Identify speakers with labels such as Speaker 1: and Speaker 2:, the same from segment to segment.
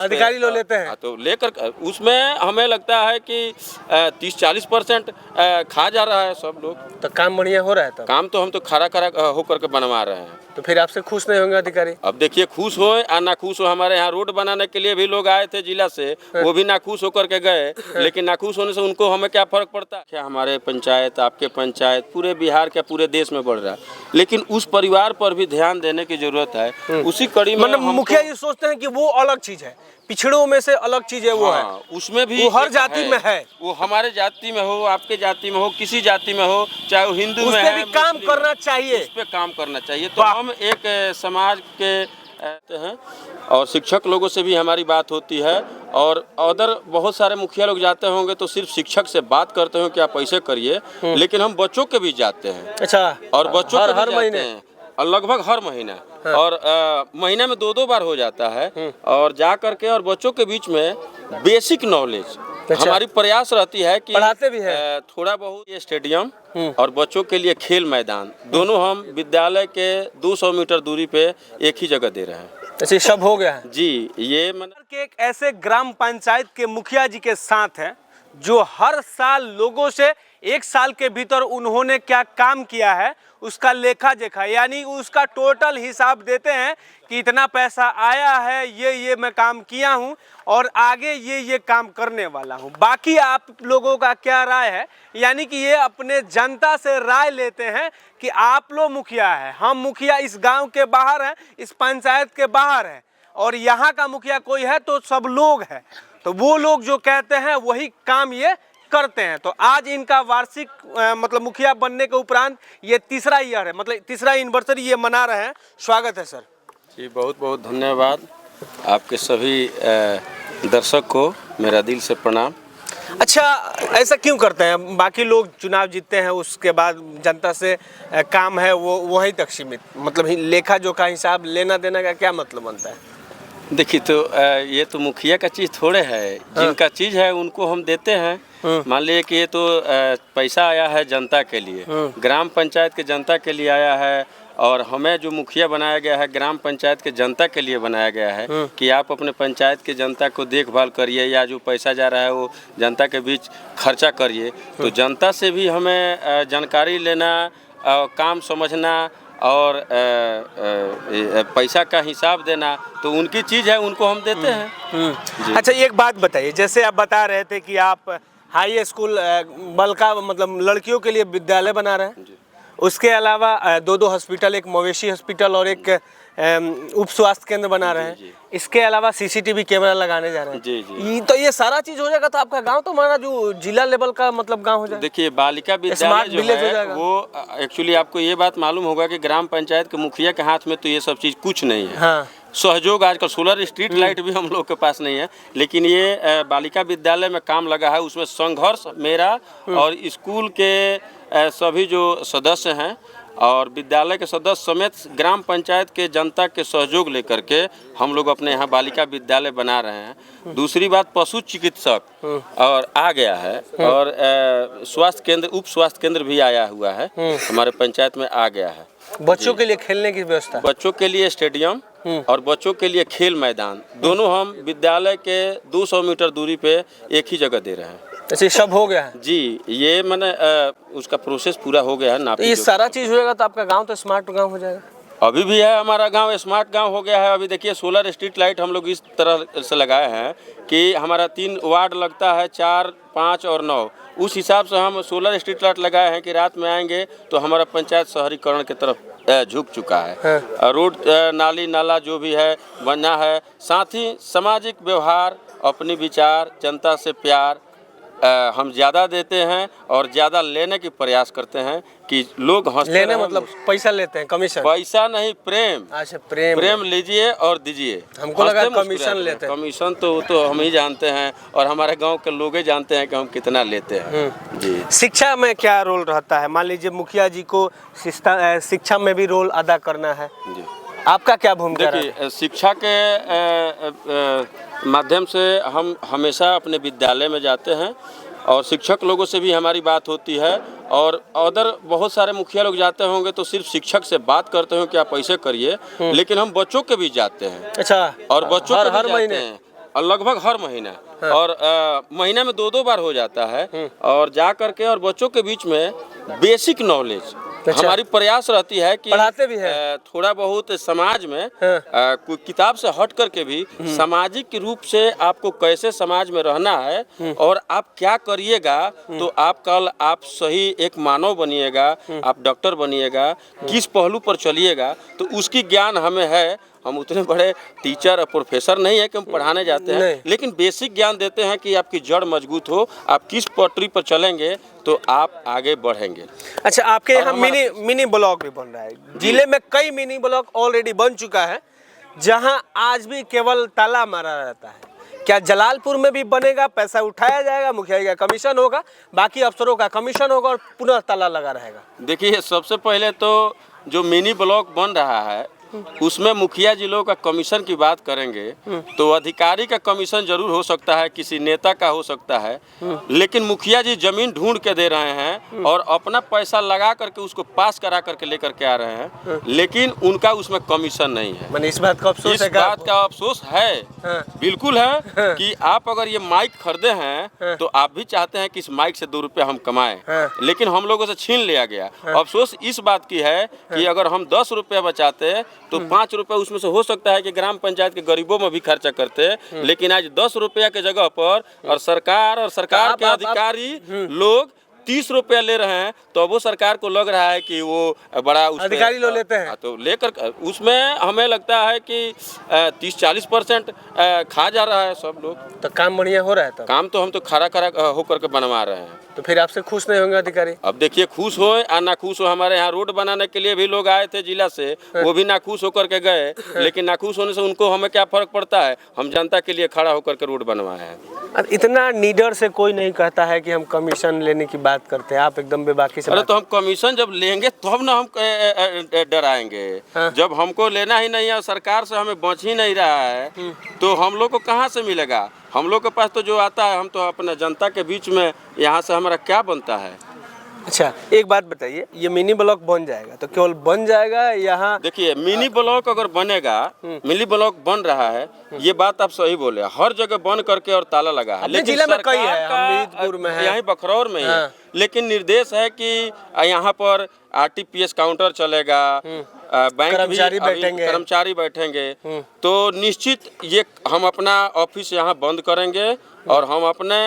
Speaker 1: अधिकारी लोग लेते हैं।
Speaker 2: तो लेकर उसमें हमें लगता है कि 30-40% खा जा रहा है सब लोग।
Speaker 1: तो काम बढ़िया हो रहा है तब?
Speaker 2: काम तो हम तो खरा होकर के बनवा रहे हैं।
Speaker 1: तो फिर आपसे खुश नहीं होंगे अधिकारी?
Speaker 2: अब देखिए, खुश हो या ना खुश हो, हमारे यहाँ रोड बनाने के लिए भी लोग आए थे जिला से, वो भी नाखुश होकर के गए, लेकिन नाखुश होने से उनको हमें क्या फर्क पड़ता है? क्या हमारे पंचायत, आपके पंचायत, पूरे बिहार के पूरे देश में बढ़ रहा है, लेकिन उस परिवार पर भी ध्यान देने की जरूरत है। उसी कड़ी में
Speaker 1: मतलब मुखिया ये सोचते हैं कि वो अलग चीज है, पिछड़ों में से अलग चीज है, वो है
Speaker 2: उसमें भी
Speaker 1: वो हर जाति में है।
Speaker 2: वो हमारे जाति में हो, आपके जाति में हो, किसी जाति में हो, चाहे वो हिंदू में है,
Speaker 1: भी काम करना चाहिए,
Speaker 2: उस पे काम करना चाहिए। तो हम एक समाज के हैं और शिक्षक लोगों से भी हमारी बात होती है, और अदर बहुत सारे मुखिया लोग जाते होंगे तो सिर्फ शिक्षक से बात करते हो कि आप ऐसे करिए, लेकिन हम बच्चों के भी जाते हैं।
Speaker 1: अच्छा,
Speaker 2: और बच्चों के
Speaker 1: हर महीने
Speaker 2: और लगभग हर महीना, और महीना में 2 बार हो जाता है, और जा करके और बच्चों के बीच में बेसिक नॉलेज हमारी प्रयास रहती है कि
Speaker 1: पढ़ाते भी हैं।
Speaker 2: थोड़ा बहुत ये स्टेडियम और बच्चों के लिए खेल मैदान दोनों हम विद्यालय के 200 मीटर दूरी पे एक ही जगह दे रहे हैं।
Speaker 1: ऐसे सब हो गया है
Speaker 2: जी। ये
Speaker 1: एक ऐसे ग्राम पंचायत के मुखिया जी के साथ है जो हर साल लोगों से 1 साल के भीतर उन्होंने क्या काम किया है उसका लेखा जोखा, यानी उसका टोटल हिसाब देते हैं कि इतना पैसा आया है, ये मैं काम किया हूँ और आगे ये काम करने वाला हूँ। बाकी आप लोगों का क्या राय है, यानी कि ये अपने जनता से राय लेते हैं कि आप लोग मुखिया है, हम मुखिया इस गांव के बाहर हैं, इस पंचायत के बाहर हैं, और यहाँ का मुखिया कोई है तो सब लोग हैं, तो वो लोग जो कहते हैं वही काम ये करते हैं। तो आज इनका वार्षिक मतलब मुखिया बनने के उपरांत ये तीसरा ईयर है, मतलब तीसरा एनिवर्सरी ये मना रहे हैं। स्वागत है सर
Speaker 2: जी, बहुत बहुत धन्यवाद। आपके सभी दर्शक को मेरा दिल से प्रणाम।
Speaker 1: अच्छा, ऐसा क्यों करते हैं? बाकी लोग चुनाव जीतते हैं उसके बाद जनता से काम है वो वहीं तक सीमित, मतलब लेखा जोखा हिसाब लेना देना का क्या मतलब बनता है?
Speaker 2: देखिए, तो ये तो मुखिया का चीज़ थोड़े है, जिनका चीज़ है उनको हम देते हैं। मान लीजिए कि ये तो पैसा आया है जनता के लिए, ग्राम पंचायत के जनता के लिए आया है, और हमें जो मुखिया बनाया गया है ग्राम पंचायत के जनता के लिए बनाया गया है कि आप अपने पंचायत के जनता को देखभाल करिए, या जो पैसा जा रहा है वो जनता के बीच खर्चा करिए। तो जनता से भी हमें जानकारी लेना, काम समझना और पैसा का हिसाब देना, तो उनकी चीज़ है, उनको हम देते हैं।
Speaker 1: अच्छा, एक बात बताइए, जैसे आप बता रहे थे कि आप हाई स्कूल बलका मतलब लड़कियों के लिए विद्यालय बना रहे हैं, उसके अलावा 2 हॉस्पिटल, एक मवेशी हॉस्पिटल और एक उप स्वास्थ्य केंद्र बना रहे हैं, इसके अलावा CCTV कैमरा लगाने जा रहे हैं।
Speaker 2: जी।
Speaker 1: तो ये सारा चीज हो जाएगा तो आपका गांव तो हमारा जो जिला लेवल का मतलब गांव हो जाएगा।
Speaker 2: देखिए, बालिका विद्यालय जो है वो एक्चुअली आपको ये बात मालूम होगा कि ग्राम पंचायत के मुखिया के हाथ में तो ये सब चीज़ कुछ नहीं है।
Speaker 1: हाँ।
Speaker 2: सहयोग, आजकल सोलर स्ट्रीट लाइट भी हम लोग के पास नहीं है, लेकिन ये बालिका विद्यालय में काम लगा है। उसमें संघर्ष मेरा और स्कूल के सभी जो सदस्य हैं और विद्यालय के सदस्य समेत ग्राम पंचायत के जनता के सहयोग लेकर के हम लोग अपने यहाँ बालिका विद्यालय बना रहे हैं। दूसरी बात, पशु चिकित्सक और आ गया है, और स्वास्थ्य केंद्र, उप स्वास्थ्य केंद्र भी आया हुआ है, हमारे पंचायत में आ गया है।
Speaker 1: बच्चों के लिए खेलने की व्यवस्था,
Speaker 2: बच्चों के लिए स्टेडियम और बच्चों के लिए खेल मैदान दोनों हम विद्यालय के 200 मीटर दूरी पे एक ही जगह दे रहे हैं।
Speaker 1: ऐसे सब हो गया है?
Speaker 2: जी, ये मैंने उसका प्रोसेस पूरा हो गया है।
Speaker 1: तो ये सारा चीज होगा तो आपका गांव तो स्मार्ट गांव हो जाएगा।
Speaker 2: अभी भी है, हमारा गांव स्मार्ट गांव हो गया है। अभी देखिए, सोलर स्ट्रीट लाइट हम लोग इस तरह से लगाए हैं कि हमारा 3 वार्ड लगता है, 4, 5 और 9, उस हिसाब से हम सोलर स्ट्रीट लाइट लगाए हैं कि रात में आएंगे तो हमारा पंचायत शहरीकरण की तरफ झुक चुका है। रोड, नाली नाला जो भी है बना है, साथ ही सामाजिक व्यवहार, अपनी विचार, जनता से प्यार हम ज़्यादा देते हैं और ज़्यादा लेने की प्रयास करते हैं कि लोग हंसते
Speaker 1: लेने मतलब पैसा लेते हैं, कमीशन?
Speaker 2: पैसा नहीं, प्रेम।
Speaker 1: अच्छा, प्रेम
Speaker 2: लीजिए और दीजिए।
Speaker 1: हमको लगा कमीशन लेते हैं।
Speaker 2: कमीशन तो हम ही जानते हैं और हमारे गांव के लोग ही जानते हैं कि हम कितना लेते हैं। जी।
Speaker 1: शिक्षा में क्या रोल रहता है? मान लीजिए मुखिया जी को शिक्षा में भी रोल अदा करना है,
Speaker 2: जी,
Speaker 1: आपका क्या भूमिका है?
Speaker 2: देखिए, शिक्षा के माध्यम से हम हमेशा अपने विद्यालय में जाते हैं और शिक्षक लोगों से भी हमारी बात होती है, और अदर बहुत सारे मुखिया लोग जाते होंगे तो सिर्फ शिक्षक से बात करते हो कि आप ऐसे करिए, लेकिन हम बच्चों के भी जाते हैं।
Speaker 1: अच्छा,
Speaker 2: और बच्चों
Speaker 1: हर
Speaker 2: के भी
Speaker 1: हर
Speaker 2: जाते
Speaker 1: महीने
Speaker 2: हैं लगभग हर महीना और महीना में 2-2 बार हो जाता है और जा करके और बच्चों के बीच में बेसिक नॉलेज हमारी प्रयास रहती है कि
Speaker 1: पढ़ाते भी हैं
Speaker 2: थोड़ा बहुत समाज में कोई किताब से हट करके भी सामाजिक रूप से आपको कैसे समाज में रहना है और आप क्या करिएगा तो आप कल आप सही एक मानव बनिएगा, आप डॉक्टर बनिएगा, किस पहलू पर चलिएगा तो उसकी ज्ञान हमें है। हम उतने बड़े टीचर और प्रोफेसर नहीं है कि हम पढ़ाने जाते हैं, लेकिन बेसिक ज्ञान देते हैं कि आपकी जड़ मजबूत हो, आप किस पटरी पर चलेंगे तो आप आगे बढ़ेंगे।
Speaker 1: अच्छा, आपके यहाँ मिनी ब्लॉक भी बन रहा है। जिले में कई मिनी ब्लॉक ऑलरेडी बन चुका है जहां आज भी केवल ताला मारा रहता है। क्या जलालपुर में भी बनेगा? पैसा उठाया जाएगा, मुखिया जी का कमीशन होगा, बाकी अफसरों का कमीशन होगा और पुनः ताला लगा रहेगा?
Speaker 2: देखिए, सबसे पहले तो जो मिनी ब्लॉक बन रहा है उसमें मुखिया जी लोग का कमीशन की बात करेंगे तो अधिकारी का कमीशन जरूर हो सकता है, किसी नेता का हो सकता है, लेकिन मुखिया जी जमीन ढूंढ के दे रहे हैं और अपना पैसा लगा करके उसको पास करा करके लेकर के आ रहे हैं, लेकिन उनका उसमें कमीशन नहीं है।
Speaker 1: मैंने इस बात का अफसोस है,
Speaker 2: इस बात का अफसोस है, बिल्कुल है कि आप अगर ये माइक खरीदे हैं तो आप भी चाहते हैं कि इस माइक से 2 रुपया हम कमाएं, लेकिन हम लोगों से छीन लिया गया। अफसोस इस बात की है कि अगर हम 10 रुपया बचाते तो 5 रुपए उसमें से हो सकता है कि ग्राम पंचायत के गरीबों में भी खर्चा करते, लेकिन आज 10 रुपया के जगह पर और सरकार के अधिकारी लोग 30 रुपया ले रहे हैं तो अब वो सरकार को लग रहा है कि वो बड़ा
Speaker 1: अधिकारी लोग लेते हैं
Speaker 2: तो लेकर उसमें हमें लगता है कि 30-40% खा जा रहा है सब लोग।
Speaker 1: तो काम बढ़िया हो रहा है?
Speaker 2: काम तो हम तो खड़ा होकर के बनवा रहे हैं।
Speaker 1: तो फिर आपसे खुश नहीं होंगे अधिकारी?
Speaker 2: अब देखिए, खुश हो या ना खुश हो, हमारे यहाँ रोड बनाने के लिए भी लोग आए थे जिला से, वो भी नाखुश होकर के गए, लेकिन नाखुश होने से उनको हमें क्या फर्क पड़ता है, हम जनता के लिए खड़ा होकर के रोड बनवाए हैं।
Speaker 1: अब इतना नीडर से कोई नहीं कहता है कि हम कमीशन लेने की बात करते हैं, आप एकदम बेबाकी से।
Speaker 2: अरे तो हम कमीशन जब लेंगे तब ना हम डराएंगे, जब हमको लेना ही नहीं है, सरकार से हमें बच ही नहीं रहा है तो हम लोग को कहाँ से मिलेगा? हम लोग के पास तो जो आता है हम तो अपने जनता के बीच में, यहाँ से हमारा क्या बनता है?
Speaker 1: अच्छा, एक बात बताइए, ये मिनी ब्लॉक बन जाएगा तो केवल बन जाएगा यहाँ?
Speaker 2: देखिए, मिनी ब्लॉक अगर बनेगा, मिनी ब्लॉक बन रहा है, ये बात आप सही बोले, हर जगह बन करके और ताला लगा है, लेकिन
Speaker 1: जिला में कई है, हमीरपुर में है,
Speaker 2: यहीं बखरौर में ही, लेकिन निर्देश है कि यहाँ पर RTPS काउंटर चलेगा, बैंक कर्मचारी बैठेंगे तो निश्चित ये हम अपना ऑफिस यहाँ बंद करेंगे और हम अपने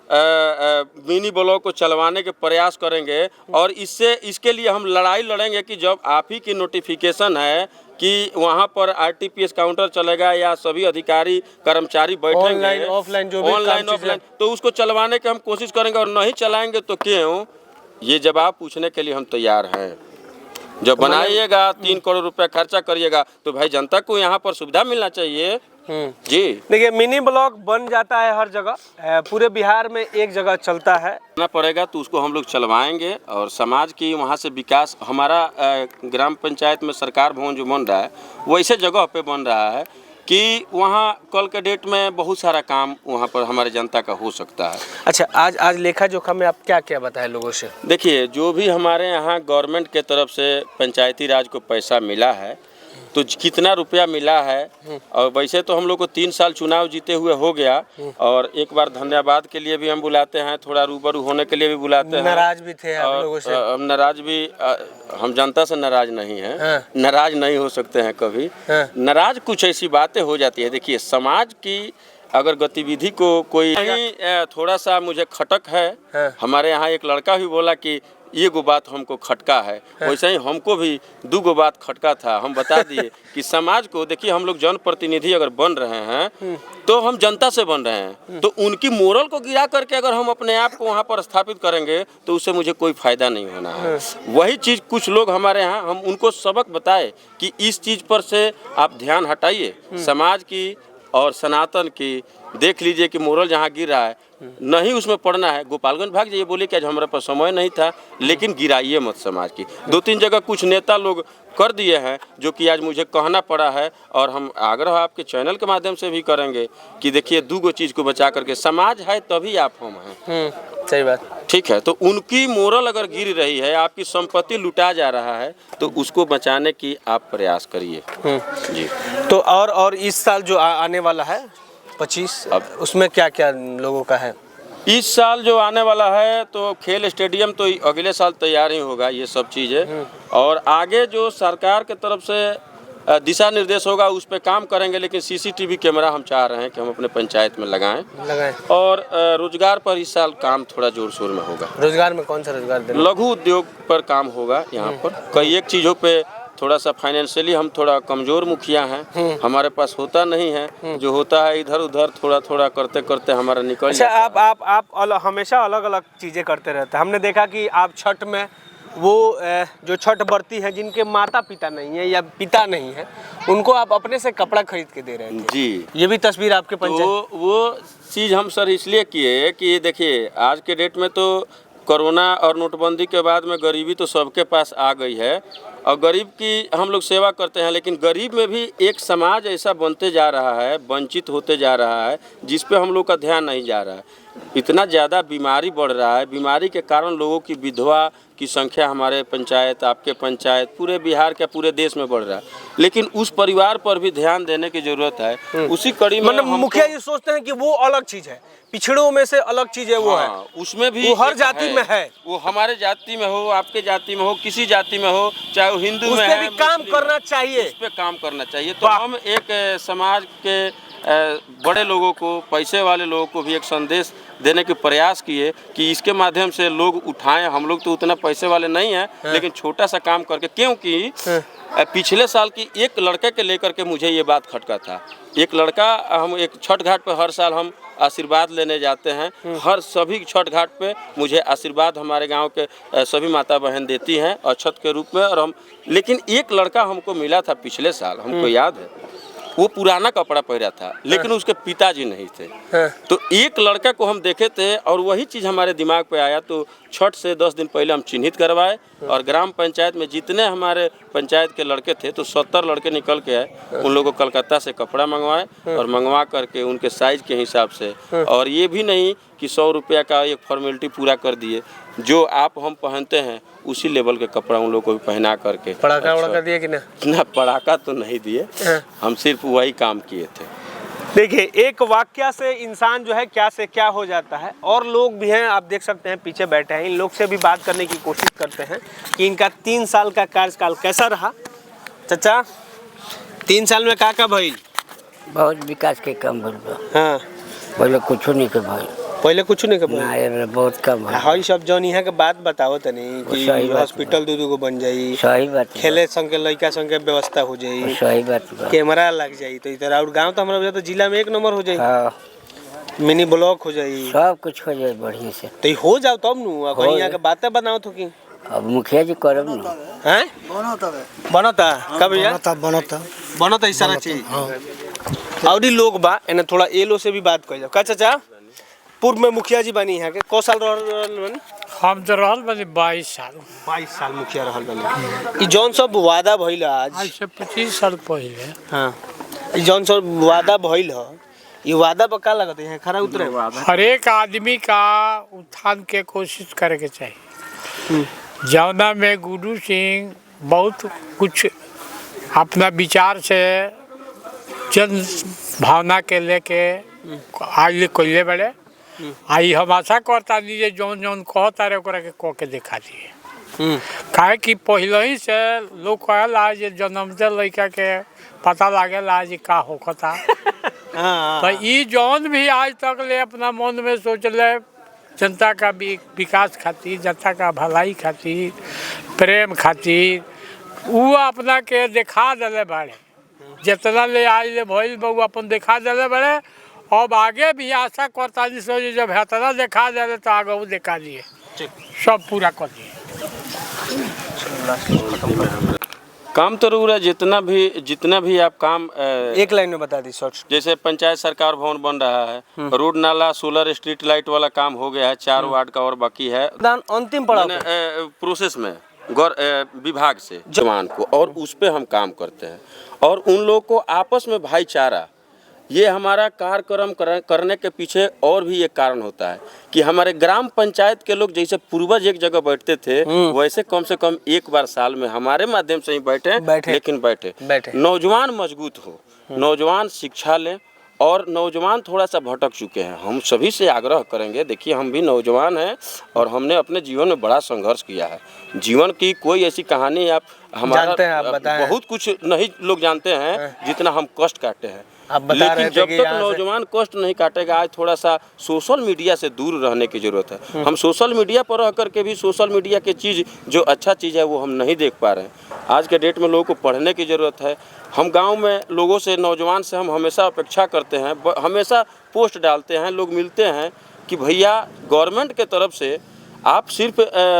Speaker 2: मिनी ब्लॉक को चलवाने के प्रयास करेंगे और इसके लिए हम लड़ाई लड़ेंगे कि जब आप ही की नोटिफिकेशन है कि वहाँ पर RTPS काउंटर चलेगा या सभी अधिकारी कर्मचारी बैठेंगे
Speaker 1: ऑफलाइन
Speaker 2: ऑफलाइन तो उसको चलवाने की हम कोशिश करेंगे और नहीं चलाएंगे तो क्यों, ये जवाब पूछने के लिए हम तैयार हैं। जब बनाइएगा 3 करोड़ रुपया खर्चा करिएगा तो भाई जनता को यहाँ पर सुविधा मिलना चाहिए। जी
Speaker 1: देखिए, मिनी ब्लॉक बन जाता है हर जगह, पूरे बिहार में एक जगह चलता है
Speaker 2: ना पड़ेगा तो उसको हम लोग चलवाएंगे और समाज की वहाँ से विकास, हमारा ग्राम पंचायत में सरकार भवन जो बन रहा है वैसे जगह पे बन रहा है कि वहाँ कल के डेट में बहुत सारा काम वहाँ पर हमारे जनता का हो सकता है।
Speaker 1: अच्छा, आज लेखा जोखा में आप क्या क्या बताएं लोगों से?
Speaker 2: देखिए, जो भी हमारे यहाँ गवर्नमेंट के तरफ से पंचायती राज को पैसा मिला है तो कितना रुपया मिला है, और वैसे तो हम लोग को 3 साल चुनाव जीते हुए हो गया और एक बार धन्यवाद के लिए भी हम बुलाते हैं, थोड़ा रूबरू होने के लिए भी बुलाते हैं।
Speaker 1: नाराज भी थे आप लोगों से?
Speaker 2: हम नाराज भी, हम जनता से नाराज नहीं हैं, नाराज नहीं हो सकते हैं कभी। नाराज कुछ ऐसी बातें हो जाती है। देखिए, समाज की अगर गतिविधि को कोई थोड़ा सा मुझे खटक है, हमारे यहाँ एक लड़का भी बोला कि ये गो बात हमको खटका है, वैसे ही हमको भी 2 गो बात खटका था। हम बता दिए कि समाज को, देखिए हम लोग जनप्रतिनिधि अगर बन रहे हैं तो हम जनता से बन रहे हैं, तो उनकी मोरल को गिरा करके अगर हम अपने आप को वहाँ पर स्थापित करेंगे तो उससे मुझे कोई फायदा नहीं होना है। वही चीज़ कुछ लोग हमारे यहाँ, हम उनको सबक बताए कि इस चीज़ पर से आप ध्यान हटाइए, समाज की और सनातन की देख लीजिए कि मोरल जहाँ गिर रहा है नहीं उसमें पढ़ना है। गोपालगंज भाग जाइए, बोले कि आज हमारे पास समय नहीं था, लेकिन गिराइए मत समाज की। 2-3 जगह कुछ नेता लोग कर दिए हैं जो कि आज मुझे कहना पड़ा है और हम आग्रह आपके चैनल के माध्यम से भी करेंगे कि देखिए 2 गो चीज़ को बचा करके, समाज है तभी आप हम हैं।
Speaker 1: सही बात, ठीक
Speaker 2: है। तो उनकी मोरल अगर गिर रही है, आपकी संपत्ति लुटा जा रहा है, तो उसको बचाने की आप प्रयास करिए। जी।
Speaker 1: तो और इस साल जो आने वाला है 25
Speaker 2: अब
Speaker 1: उसमें क्या क्या लोगों का है?
Speaker 2: इस साल जो आने वाला है तो खेल स्टेडियम तो अगले साल तैयार ही होगा, ये सब चीज़ें। और आगे जो सरकार के तरफ से दिशा निर्देश होगा उस पे काम करेंगे, लेकिन सीसीटीवी कैमरा हम चाह रहे हैं कि हम अपने पंचायत में लगाएं। और रोजगार पर इस साल काम थोड़ा जोर शोर में होगा।
Speaker 1: रोजगार में कौन सा रोजगार देना?
Speaker 2: लघु उद्योग पर काम होगा यहाँ पर। कई एक चीज़ों पे थोड़ा सा फाइनेंशियली हम थोड़ा कमज़ोर मुखिया हैं, हमारे पास होता नहीं है, जो होता है इधर उधर थोड़ा थोड़ा करते करते हमारा निकल
Speaker 1: अच्छा,
Speaker 2: जाता है।
Speaker 1: आप हमेशा अलग अलग चीज़ें करते रहते हैं। हमने देखा कि आप छठ में वो जो छठ बरती है जिनके माता पिता नहीं है या पिता नहीं है, उनको आप अपने से कपड़ा खरीद के दे रहे थे।
Speaker 2: जी,
Speaker 1: ये भी तस्वीर आपके पंचायत?
Speaker 2: तो वो चीज़ हम सर इसलिए किए कि देखिए आज के डेट में तो कोरोना और नोटबंदी के बाद में गरीबी तो सबके पास आ गई है, और गरीब की हम लोग सेवा करते हैं, लेकिन गरीब में भी एक समाज ऐसा बनते जा रहा है, वंचित होते जा रहा है, जिस पे हम लोग का ध्यान नहीं जा रहा है। इतना ज़्यादा बीमारी बढ़ रहा है, बीमारी के कारण लोगों की विधवा की संख्या हमारे पंचायत, आपके पंचायत, पूरे बिहार के पूरे देश में बढ़ रहा है, लेकिन उस परिवार पर भी ध्यान देने की जरूरत है। उसी कड़ी में
Speaker 1: मतलब मुखिया जी सोचते हैं कि वो अलग चीज़ है, पिछड़ों में से अलग चीज़ है वो है,
Speaker 2: उसमें भी
Speaker 1: वो हर जाति में है।
Speaker 2: वो हमारे जाति में हो, आपके जाति में हो, किसी जाति में हो, चाहे वो हिंदू
Speaker 1: उस
Speaker 2: में
Speaker 1: पे
Speaker 2: है,
Speaker 1: भी काम
Speaker 2: मुस्लिम
Speaker 1: करना चाहिए।
Speaker 2: उस पे काम करना चाहिए। तो हम एक समाज के बड़े लोगों को, पैसे वाले लोगों को भी एक संदेश देने के प्रयास किए कि इसके माध्यम से लोग उठाएं। हम लोग तो उतना पैसे वाले नहीं हैं, लेकिन छोटा सा काम करके, क्योंकि पिछले साल की एक लड़के के लेकर के मुझे ये बात खटका था। एक लड़का, हम एक छठ घाट पर हर साल हम आशीर्वाद लेने जाते हैं, हर सभी छठ घाट पे मुझे आशीर्वाद हमारे गांव के सभी माता बहन देती हैं अक्षत के रूप में। और हम, लेकिन एक लड़का हमको मिला था पिछले साल, हमको याद है, वो पुराना कपड़ा पहना था, लेकिन उसके पिताजी नहीं थे। तो एक लड़का को हम देखे थे और वही चीज़ हमारे दिमाग पे आया, तो छठ से 10 दिन पहले हम चिन्हित करवाए और ग्राम पंचायत में जितने हमारे पंचायत के लड़के थे तो 70 लड़के निकल के आए। उन लोगों को कलकत्ता से कपड़ा मंगवाए और मंगवा करके उनके साइज के हिसाब से, और ये भी नहीं कि 100 रुपया का एक फॉर्मेलिटी पूरा कर दिए, जो आप हम पहनते हैं उसी लेवल के कपड़ा उन लोगों को भी पहना करके।
Speaker 1: पड़ाका वड़ाका दिए कि
Speaker 2: ना? पड़ाका तो नहीं दिए, हम सिर्फ वही काम किए थे।
Speaker 1: देखिए, एक वाक्य से इंसान जो है क्या से क्या हो जाता है। और लोग भी हैं, आप देख सकते हैं पीछे बैठे हैं, इन लोग से भी बात करने की कोशिश करते हैं कि इनका 3 साल का कार्यकाल कैसा रहा। चाचा, 3 साल में का भइल?
Speaker 3: बहुत विकास के काम भइल बा।
Speaker 1: हाँ,
Speaker 3: पहले कुछ नहीं के भइल।
Speaker 1: पहले कुछ नहीं कर
Speaker 3: ना यार, बहुत कम है।
Speaker 1: हई सब जौन यहाँ के बात बताओ तनी कि
Speaker 3: सही बात
Speaker 1: हॉस्पिटल 2 को बन जाई,
Speaker 3: सही बात बा।
Speaker 1: खेले संग के लड़का संग के व्यवस्था हो जाई,
Speaker 3: सही बात बा।
Speaker 1: कैमरा लग जाई, तो इधर और गांव तो हमारा वजह तो जिला में 1 नंबर हो जाई,
Speaker 3: हाँ,
Speaker 1: मिनी ब्लॉक हो जाई,
Speaker 3: सब कुछ हो जाए बढ़िया से।
Speaker 1: तो हो जाओ तब नु कहीं यहाँ के बातें बनाओ तो की।
Speaker 3: अब मुखिया जी करब ना।
Speaker 1: हैं बनता कब भैया? बनता इस सारा चीज। और लोग बा एने थोड़ा एलो से भी बात कर जाओ। का चाचा, पूर्व में मुखिया जी बनी है के को साल रहल बनी?
Speaker 4: हम तो रहल बनी 22 साल।
Speaker 1: 22 साल मुखिया रहल बनी। ई जौन सब वादा भइल आज
Speaker 4: से 25 साल पहले।
Speaker 1: हाँ, ई जौन सब वादा भइल ह, ये वादा पर का लगत है खरा उतरे?
Speaker 4: हर एक आदमी का उत्थान के कोशिश करे के चाहिए। जौना में गुरु सिंह बहुत कुछ अपना विचार से जन भावना के लेके आज कोयले बड़े आई। हम आशा करता नहीं जे जौन जौन कहता रहे ओकरा के कह के दिखा दिए। काहे कि पहले ही से लोग कहला जे जन्मते लड़का के पता लागेला जे का होखता। तो ये जौन भी आज तक ले अपना मन में सोच ले जनता का विकास खातिर, जनता का भलाई खातिर, प्रेम खातिर, वो अपना के दिखा दिले बाड़े। जितना ले आज ले भइल बा अपन दिखा दिले बाड़े। अब आगे भी आशा करता जी जब हेतना दिखा दिले तो आगे वो दिखा दिए, सब पूरा कर दिए।
Speaker 2: काम तो रहा जितना भी आप काम
Speaker 1: एक लाइन में बता दी शॉर्ट।
Speaker 2: जैसे पंचायत सरकार भवन बन रहा है, रोड नाला सोलर स्ट्रीट लाइट वाला काम हो गया है, 4 वार्ड का और बाकी है।
Speaker 1: अंतिम पड़ाव
Speaker 2: प्रोसेस में विभाग से जवान को, और उस पे हम काम करते हैं। और उन लोगों को आपस में भाईचारा, ये हमारा कार्यक्रम करने के पीछे और भी एक कारण होता है कि हमारे ग्राम पंचायत के लोग जैसे पूर्वज एक जगह बैठते थे, वैसे कम से कम एक बार साल में हमारे माध्यम से ही बैठे। लेकिन बैठे। नौजवान मजबूत हो, नौजवान शिक्षा लें और नौजवान थोड़ा सा भटक चुके हैं। हम सभी से आग्रह करेंगे, देखिए हम भी नौजवान हैं और हमने अपने जीवन में बड़ा संघर्ष किया है। जीवन की कोई ऐसी कहानी आप
Speaker 1: जानते हैं, आप बताएं।
Speaker 2: बहुत कुछ नहीं लोग जानते हैं जितना हम कष्ट काटे हैं।
Speaker 1: आप बता रहे
Speaker 2: लेकिन
Speaker 1: थे
Speaker 2: जब
Speaker 1: कि
Speaker 2: तक
Speaker 1: यहाँ से-
Speaker 2: नौजवान कष्ट नहीं काटेगा, आज थोड़ा सा सोशल मीडिया से दूर रहने की जरूरत है। हम सोशल मीडिया पर रह करके भी सोशल मीडिया की चीज़ जो अच्छा चीज़ है वो हम नहीं देख पा रहे हैं। आज के डेट में लोगों को पढ़ने की ज़रूरत है। हम गांव में लोगों से, नौजवान से हम हमेशा अपेक्षा करते हैं, हमेशा पोस्ट डालते हैं, लोग मिलते हैं कि भैया गवर्नमेंट के तरफ से आप सिर्फ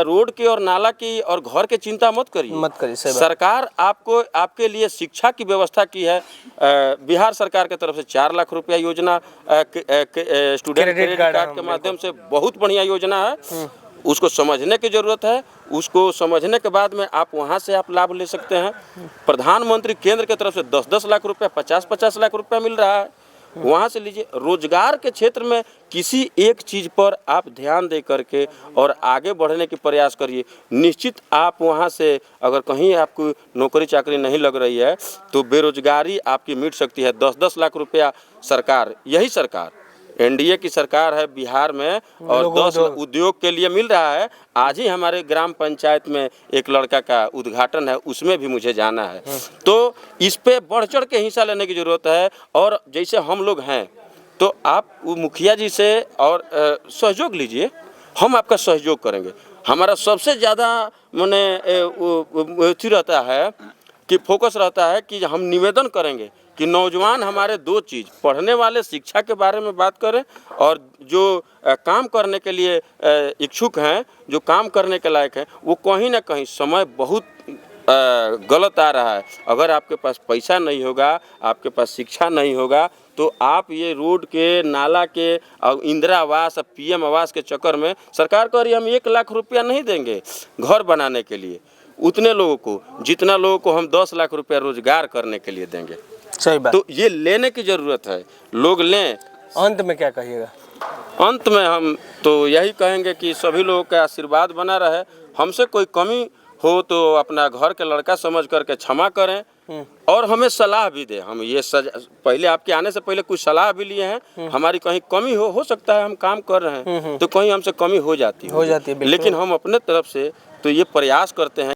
Speaker 2: रोड की और नाला की और घर की चिंता मत करिए।
Speaker 1: सही बात।
Speaker 2: सरकार आपको, आपके लिए शिक्षा की व्यवस्था की है। बिहार सरकार की तरफ से 4 लाख रुपया योजना स्टूडेंट क्रेडिट कार्ड के माध्यम से बहुत बढ़िया योजना है। उसको समझने की ज़रूरत है। उसको समझने के बाद में आप वहाँ से आप लाभ ले सकते हैं। प्रधानमंत्री केंद्र की तरफ से 10-10 लाख रुपया, 50-50 लाख रुपया मिल रहा है, वहाँ से लीजिए। रोजगार के क्षेत्र में किसी एक चीज़ पर आप ध्यान दे करके और आगे बढ़ने की प्रयास करिए। निश्चित आप वहाँ से, अगर कहीं आपको नौकरी चाकरी नहीं लग रही है तो बेरोजगारी आपकी मिट सकती है। 10-10 लाख रुपया सरकार, यही सरकार एनडीए की सरकार है बिहार में, और 10 उद्योग के लिए मिल रहा है। आज ही हमारे ग्राम पंचायत में एक लड़का का उद्घाटन है, उसमें भी मुझे जाना है। तो इस पे बढ़ चढ़ के हिस्सा लेने की ज़रूरत है। और जैसे हम लोग हैं तो आप मुखिया जी से और सहयोग लीजिए, हम आपका सहयोग करेंगे। हमारा सबसे ज़्यादा मैंने अथी रहता है कि फोकस रहता है कि हम निवेदन करेंगे कि नौजवान हमारे 2 चीज़, पढ़ने वाले शिक्षा के बारे में बात करें, और जो काम करने के लिए इच्छुक हैं, जो काम करने के लायक हैं, वो कहीं ना कहीं समय बहुत गलत आ रहा है। अगर आपके पास पैसा नहीं होगा, आपके पास शिक्षा नहीं होगा, तो आप ये रोड के, नाला के और इंदिरा आवास और पीएम आवास के चक्कर में, सरकार कह रही हम 1 लाख रुपया नहीं देंगे घर बनाने के लिए उतने लोगों को, जितना लोगों को हम 10 लाख रुपया रोजगार करने के लिए देंगे।
Speaker 1: सही बात।
Speaker 2: तो ये लेने की ज़रूरत है, लोग लें।
Speaker 1: अंत में क्या कहिएगा?
Speaker 2: अंत में हम तो यही कहेंगे कि सभी लोगों का आशीर्वाद बना रहे। हमसे कोई कमी हो तो अपना घर के लड़का समझ करके क्षमा करें, और हमें सलाह भी दें। हम ये पहले आपके आने से पहले कुछ सलाह भी लिए हैं। हमारी कहीं कमी हो सकता है, हम काम कर रहे हैं तो कहीं हमसे कमी हो जाती है,
Speaker 1: बिल्कुल।
Speaker 2: लेकिन हम अपने तरफ से तो ये प्रयास करते हैं